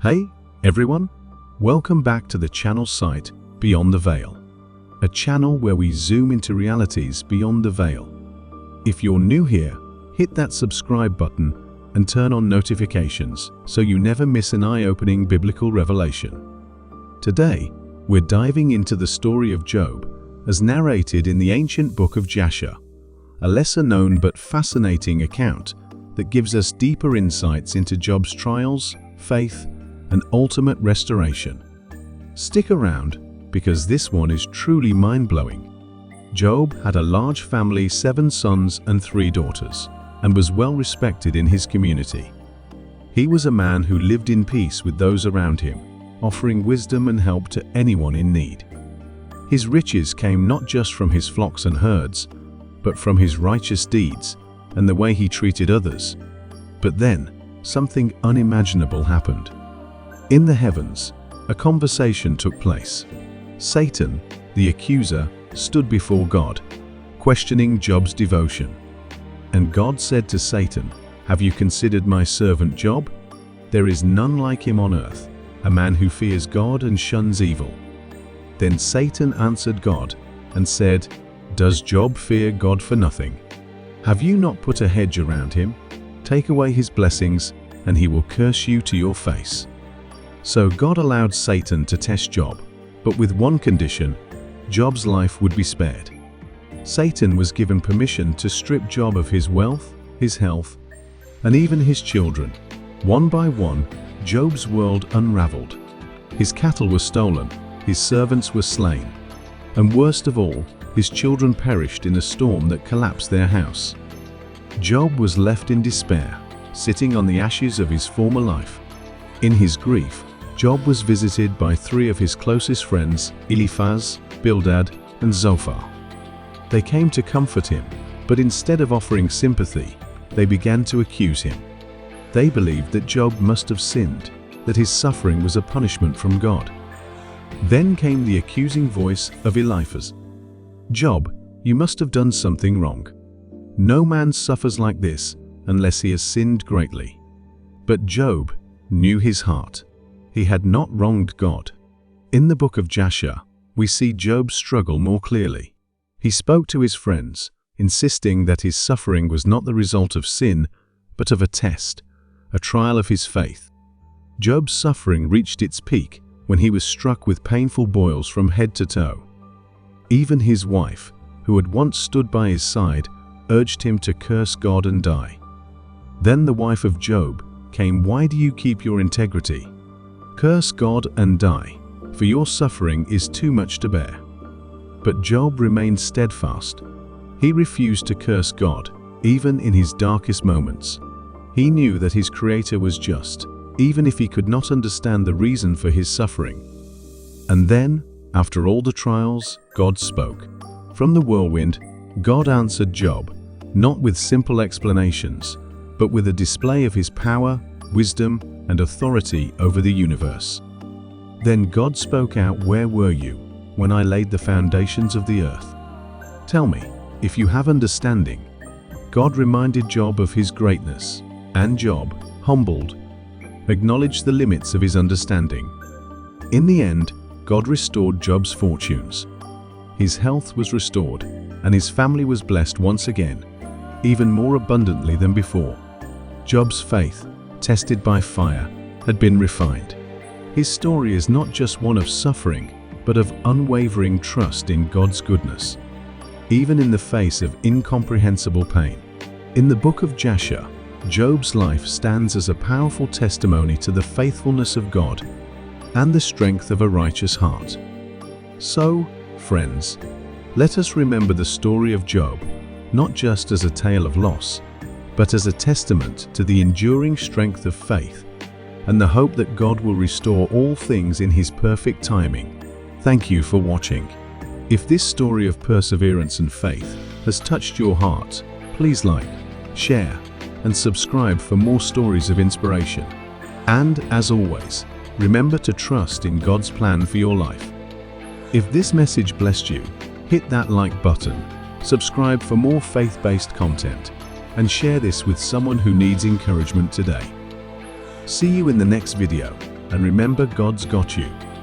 Hey, everyone! Welcome back to the channel site Beyond the Veil, a channel where we zoom into realities beyond the veil. If you're new here, hit that subscribe button and turn on notifications so you never miss an eye-opening biblical revelation. Today, we're diving into the story of Job as narrated in the ancient book of Jasher, a lesser-known but fascinating account that gives us deeper insights into Job's trials, faith, and ultimate restoration. Stick around, because this one is truly mind-blowing. Job had a large family, 7 sons and 3 daughters, and was well respected in his community. He was a man who lived in peace with those around him, offering wisdom and help to anyone in need. His riches came not just from his flocks and herds, but from his righteous deeds and the way he treated others. But then, something unimaginable happened. In the heavens, a conversation took place. Satan, the accuser, stood before God, questioning Job's devotion. And God said to Satan, "Have you considered my servant Job? There is none like him on earth, a man who fears God and shuns evil." Then Satan answered God and said, "Does Job fear God for nothing? Have you not put a hedge around him? Take away his blessings, and he will curse you to your face." So God allowed Satan to test Job, but with one condition: Job's life would be spared. Satan was given permission to strip Job of his wealth, his health, and even his children. One by one, Job's world unraveled. His cattle were stolen, his servants were slain, and worst of all, his children perished in a storm that collapsed their house. Job was left in despair, sitting on the ashes of his former life. In his grief, Job was visited by 3 of his closest friends, Eliphaz, Bildad, and Zophar. They came to comfort him, but instead of offering sympathy, they began to accuse him. They believed that Job must have sinned, that his suffering was a punishment from God. Then came the accusing voice of Eliphaz. "Job, you must have done something wrong. No man suffers like this unless he has sinned greatly." But Job knew his heart. He had not wronged God. In the book of Jasher, we see Job's struggle more clearly. He spoke to his friends, insisting that his suffering was not the result of sin, but of a test, a trial of his faith. Job's suffering reached its peak when he was struck with painful boils from head to toe. Even his wife, who had once stood by his side, urged him to curse God and die. Then the wife of Job came, "Why do you keep your integrity? Curse God and die, for your suffering is too much to bear." But Job remained steadfast. He refused to curse God, even in his darkest moments. He knew that his Creator was just, even if he could not understand the reason for his suffering. And then, after all the trials, God spoke. From the whirlwind, God answered Job, not with simple explanations, but with a display of his power, wisdom, and authority over the universe. Then God spoke out, "Where were you when I laid the foundations of the earth? Tell me, if you have understanding." God reminded Job of his greatness, and Job, humbled, acknowledged the limits of his understanding. In the end, God restored Job's fortunes. His health was restored, and his family was blessed once again, even more abundantly than before. Job's faith, tested by fire, had been refined. His story is not just one of suffering, but of unwavering trust in God's goodness, even in the face of incomprehensible pain. In the book of Jasher, Job's life stands as a powerful testimony to the faithfulness of God and the strength of a righteous heart. So, friends, let us remember the story of Job, not just as a tale of loss, but as a testament to the enduring strength of faith and the hope that God will restore all things in His perfect timing. Thank you for watching. If this story of perseverance and faith has touched your heart, please like, share, and subscribe for more stories of inspiration. And, as always, remember to trust in God's plan for your life. If this message blessed you, hit that like button, subscribe for more faith-based content, and share this with someone who needs encouragement today. See you in the next video, and remember, God's got you.